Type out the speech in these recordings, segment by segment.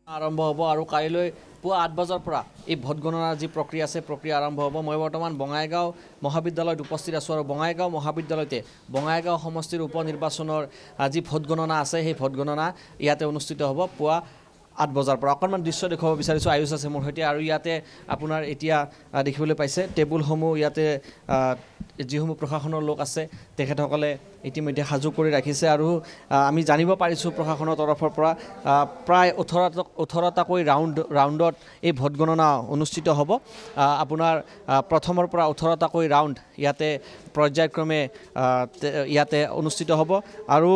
আৰম্ভ হ'ব আৰু কাইলৈ পুৱা 8 বজাৰ পৰা এই ভোট গণনাৰ যি প্ৰক্ৰিয়া আছে প্ৰক্ৰিয়া আৰম্ভ হ'ব। মই বৰ্তমান বঙাইগাঁও মহাবিদ্যালয়ত উপস্থিত আছোঁ আৰু বঙাইগাঁও মহাবিদ্যালয়তে বঙাইগাঁও সমষ্টিৰ উপ নিৰ্বাচনৰ যি ভোট গণনা আছে সেই ভোট গণনা ইয়াতে অনুষ্ঠিত হ'ব পুৱা 8 বজাৰ পৰা। অকণমান দৃশ্য দেখুৱাব বিচাৰিছোঁ, আয়ুষ আছে মোৰ সৈতে। আৰু ইয়াতে আপোনাৰ এতিয়া দেখিবলৈ পাইছে টেবুলসমূহ ইয়াতে যিসমূহ প্ৰশাসনৰ লোক আছে তেখেতসকলে ইতিমধ্যে সাজু কৰি ৰাখিছে। আৰু আমি জানিব পাৰিছোঁ প্ৰশাসনৰ তৰফৰ পৰা প্ৰায় 18টাকৈ ৰাউণ্ডত এই ভোট গণনা অনুষ্ঠিত হ'ব। আপোনাৰ প্ৰথমৰ পৰা 18টাকৈ ৰাউণ্ড ইয়াতে পৰ্যায়ক্ৰমে ইয়াতে অনুষ্ঠিত হ'ব। আৰু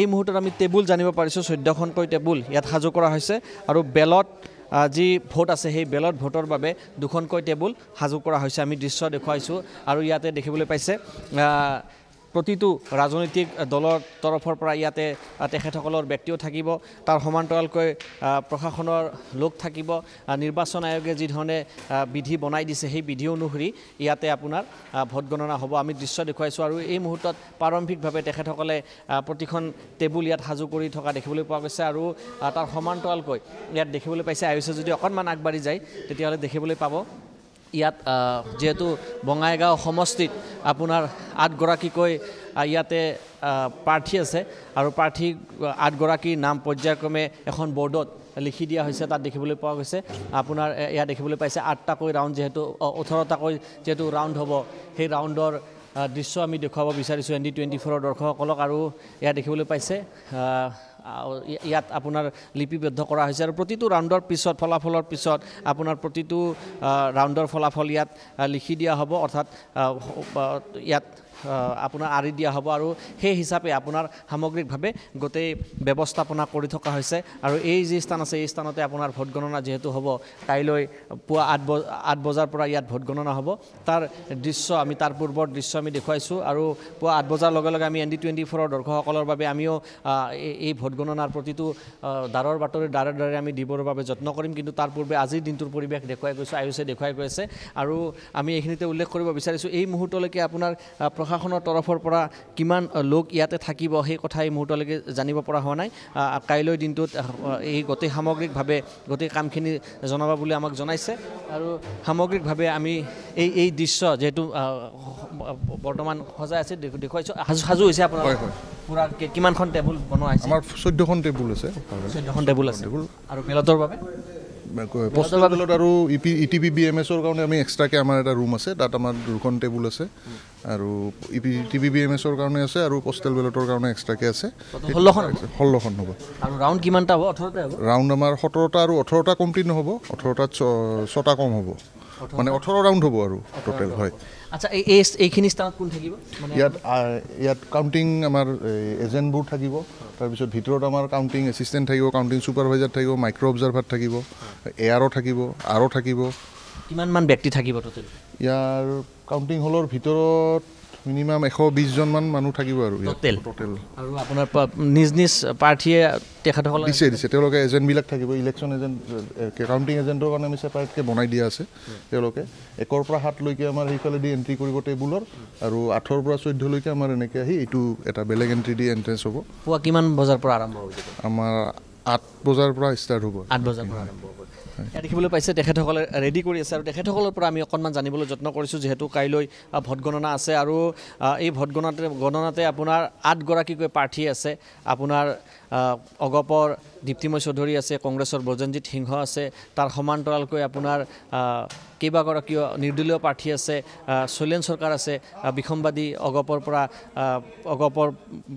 এই মুহূৰ্তত আমি টেবুল জানিব পাৰিছোঁ, 14খনকৈ টেবুল ইয়াত সাজু কৰা হৈছে। আৰু বেলট যি ভোট আছে সেই বেলট ভোটৰ বাবে 2খনকৈ টেবুল সাজু কৰা হৈছে। আমি দৃশ্য দেখুৱাইছোঁ আৰু ইয়াতে দেখিবলৈ পাইছে প্ৰতিটো ৰাজনৈতিক দলৰ তৰফৰ পৰা ইয়াতে তেখেতসকলৰ ব্যক্তিও থাকিব, তাৰ সমান্তৰালকৈ প্ৰশাসনৰ লোক থাকিব। নিৰ্বাচন আয়োগে যিধৰণে বিধি বনাই দিছে সেই বিধি অনুসৰি ইয়াতে আপোনাৰ ভোট গণনা হ'ব। আমি দৃশ্য দেখুৱাইছোঁ আৰু এই মুহূৰ্তত প্ৰাৰম্ভিকভাৱে তেখেতসকলে প্ৰতিখন টেবুল ইয়াত সাজু কৰি থকা দেখিবলৈ পোৱা গৈছে। আৰু তাৰ সমান্তৰালকৈ ইয়াত দেখিবলৈ পাইছে আয়ুষে যদি অকণমান আগবাঢ়ি যায় তেতিয়াহ'লে দেখিবলৈ পাব ইয়াত যিহেতু বঙাইগাঁও সমষ্টিত আপোনাৰ 8গৰাকীকৈ ইয়াতে প্ৰাৰ্থী আছে আৰু প্ৰাৰ্থী 8গৰাকীৰ নাম পৰ্যায়ক্ৰমে এখন বৰ্ডত লিখি দিয়া হৈছে, তাত দেখিবলৈ পোৱা গৈছে। আপোনাৰ ইয়াত দেখিবলৈ পাইছে 8টাকৈ ৰাউণ্ড, যিহেতু 18টাকৈ যিহেতু ৰাউণ্ড হ'ব সেই ৰাউণ্ডৰ দৃশ্য আমি দেখুৱাব বিচাৰিছোঁ ND24ৰ দৰ্শকসকলক। আৰু ইয়াত দেখিবলৈ পাইছে ইয়াত আপোনাৰ লিপিবদ্ধ কৰা হৈছে আৰু প্ৰতিটো ৰাউণ্ডৰ পিছত ফলাফলৰ পিছত আপোনাৰ প্ৰতিটো ৰাউণ্ডৰ ফলাফল ইয়াত লিখি দিয়া হ'ব, অৰ্থাৎ ইয়াত আপোনাৰ আঁৰি দিয়া হ'ব। আৰু সেই হিচাপে আপোনাৰ সামগ্ৰিকভাৱে গোটেই ব্যৱস্থাপনা কৰি থকা হৈছে। আৰু এই যি স্থান আছে এই স্থানতে আপোনাৰ ভোট গণনা যিহেতু হ'ব কাইলৈ পুৱা 8 বজাৰ পৰা ইয়াত ভোট গণনা হ'ব, তাৰ দৃশ্য আমি তাৰ পূৰ্বৰ দৃশ্য আমি দেখুৱাইছোঁ। আৰু পুৱা 8 বজাৰ লগে লগে আমি ND24ৰ দৰ্শকসকলৰ বাবে আমিও এই ভোট গণনাৰ প্ৰতিটো দ্বাৰৰ বাতৰি দ্বাৰে দ্বাৰে আমি দিবৰ বাবে যত্ন কৰিম। কিন্তু তাৰ পূৰ্বে আজিৰ দিনটোৰ পৰিৱেশ দেখুৱাই গৈছোঁ, আয়ুষে দেখুৱাই গৈছে। আৰু আমি এইখিনিতে উল্লেখ কৰিব বিচাৰিছোঁ এই মুহূৰ্তলৈকে আপোনাৰ প্ৰশাসনৰ তৰফৰ পৰা কিমান লোক ইয়াতে থাকিব সেই কথা এই মুহূৰ্তলৈকে জানিব পৰা হোৱা নাই। কাইলৈ দিনটোত এই গোটেই সামগ্ৰিকভাৱে গোটেই কামখিনি জনাব বুলি আমাক জনাইছে। আৰু সামগ্ৰিকভাৱে আমি এই দৃশ্য যিহেতু বৰ্তমান সজাই আছে দেখুৱাইছোঁ, সাজু হৈছে আপোনাৰ পুৰা কিমানখন টেবুল বনোৱা হৈছে? আমাৰ 14খন টেবুল আছে। 14খন টেবুল আছে। আৰু বেলটৰ বাবে পোষ্টেল বেলট আৰু ETP BMSৰ কাৰণে আমি এক্সট্ৰাকৈ আমাৰ এটা ৰুম আছে, তাত আমাৰ 2খন টেবুল আছে। আৰু ETP BMSৰ কাৰণে আছে আৰু পোষ্টেল বেলটৰ কাৰণে এক্সট্ৰাকৈ আছে। 16খন হ'ব। আৰু ৰাউণ্ড কিমানটা হ'ব? 18টা হ'ব। ৰাউণ্ড আমাৰ 17টা আৰু 18টা কমপ্লিট নহ'ব, 18টাত 6টা কম হ'ব, মানে 18 ৰাউণ্ড হ'ব আৰু টোটেল। হয়। আচ্ছা, এইখিনি স্থানত কোন থাকিব? ইয়াত কাউণ্টিং আমাৰ এজেণ্টবোৰ থাকিব, তাৰপিছত ভিতৰত আমাৰ কাউণ্টিং এছিষ্টেণ্ট থাকিব, কাউণ্টিং ছুপাৰভাইজাৰ থাকিব, মাইক্ৰ' অবজাৰ্ভাৰ থাকিব, এয়াৰো থাকিব, আৰো থাকিব। কিমানমান ব্যক্তি থাকিব টোটেল? ইয়াৰ কাউণ্টিং হলৰ ভিতৰত মিনিমাম 120জনমান মানুহ থাকিব আৰু টোটেল। আৰু আপোনাৰ নিজ নিজ প্ৰাৰ্থীয়ে তেখেতসকলে দিছে, তেওঁলোকে এজেণ্টবিলাক থাকিব, ইলেকশ্যন এজেণ্ট কাউণ্টিং এজেণ্টৰ কাৰণে আমি ছেপাৰেটকৈ বনাই দিয়া আছে। তেওঁলোকে 1ৰ পৰা 7লৈকে আমাৰ সেইফালেদি এণ্ট্ৰি কৰিব টেবুলৰ, আৰু 8ৰ পৰা 14লৈকে আমাৰ এনেকৈ আহি এইটো এটা বেলেগ এণ্ট্ৰি দি এণ্ট্ৰেঞ্চ হ'ব। পুৱা কিমান বজাৰ পৰা আৰম্ভ হ'ব? আমাৰ 8 বজাৰ পৰা ষ্টাৰ্ট হ'ব। 8 বজাৰ পৰা আৰম্ভ হ'ব। ইয়াত দেখিবলৈ পাইছে তেখেতসকলে ৰেডি কৰি আছে। আৰু তেখেতসকলৰ পৰা আমি অকণমান জানিবলৈ যত্ন কৰিছোঁ, যিহেতু কাইলৈ ভোট গণনা আছে। আৰু এই ভোট গণনাতে আপোনাৰ 8গৰাকীকৈ প্ৰাৰ্থী আছে। আপোনাৰ অগপৰ দীপ্তিময় চৌধুৰী আছে, কংগ্ৰেছৰ ব্ৰজেনজিৎ সিংহ আছে, তাৰ সমান্তৰালকৈ আপোনাৰ কেইবাগৰাকীও নিৰ্দলীয় প্ৰাৰ্থী আছে, শৈলেন চৰকাৰ আছে, বিসম্বাদী অগপৰ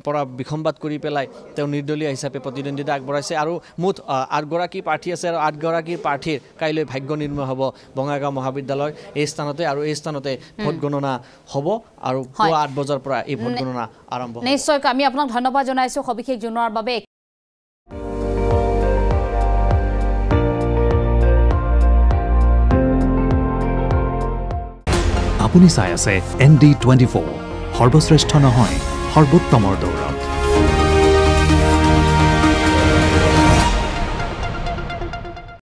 পৰা বিসম্বাদ কৰি পেলাই তেওঁ নিৰ্দলীয় হিচাপে প্ৰতিদ্বন্দ্বিতা আগবঢ়াইছে। আৰু মুঠ 8গৰাকী প্ৰাৰ্থী আছে আৰু 8গৰাকী প্ৰাৰ্থীৰ কাইলৈ ভাগ্য নিৰ্ণয় হ'ব বঙাইগাঁও মহাবিদ্যালয়ৰ এই স্থানতে। আৰু এই স্থানতে ভোট গণনা হ'ব আৰু পুৱা 8 বজাৰ পৰা এই ভোট গণনা আৰম্ভ হ'ব। নিশ্চয়কৈ আমি আপোনাক ধন্যবাদ জনাইছোঁ সবিশেষ জনোৱাৰ বাবে। আপুনি চাই আছে ND24, সৰ্বশ্ৰেষ্ঠ নহয় সৰ্বোত্তমৰ দৌৰ।